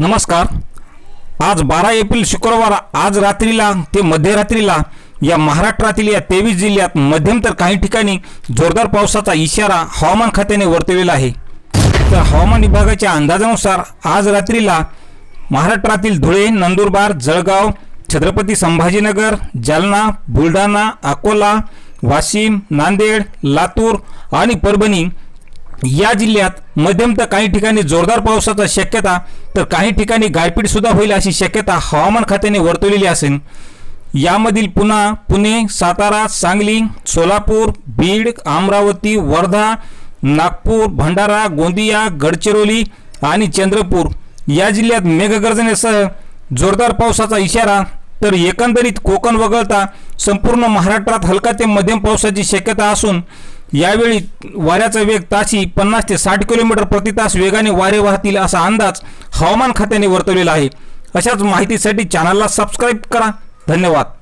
नमस्कार। आज 12 एप्रिल शुक्रवार आज रात्रीला ते मध्यरात्रीला या महाराष्ट्रातील या 23 जिल्ह्यात मध्यम तर काही ठिकाणी जोरदार पावसाचा इशारा हवामान खात्याने वर्तवलेला आहे। तर हवामान विभागाच्या अंदाजानुसार आज रात्रीला महाराष्ट्रातील धुळे, नंदुरबार, जळगाव, छत्रपती संभाजीनगर, जालना, बुलढाणा, अकोला, वाशिम, नांदेड, लातूर आणि परभणी या जिल्ह्यात मध्यम तर काही ठिकाणी जोरदार पावसाची शक्यता तर काही ठिकाणी गारपीट सुद्धा होईल अशी शक्यता हवामान खात्याने वर्तवलेली असेल। यामधील पुणे, सातारा, सांगली, सोलापूर, बीड, अमरावती, वर्धा, नागपूर, भंडारा, गोंदिया, गडचिरोली आणि चंद्रपूर या जिल्ह्यात मेघगर्जनेसह जोरदार पावसाचा इशारा तर एकंदरीत कोकण वगळता संपूर्ण महाराष्ट्रात हलका ते मध्यम पावसाची शक्यता असून यावेळी वाऱ्याचा वेग ताशी 50 ते 60 किलोमीटर प्रति तास वेगाने वारे वाहतील असा अंदाज हवामान खात्याने वर्तवलेला आहे। अशाच माहितीसाठी चॅनलला सबस्क्राइब करा। धन्यवाद।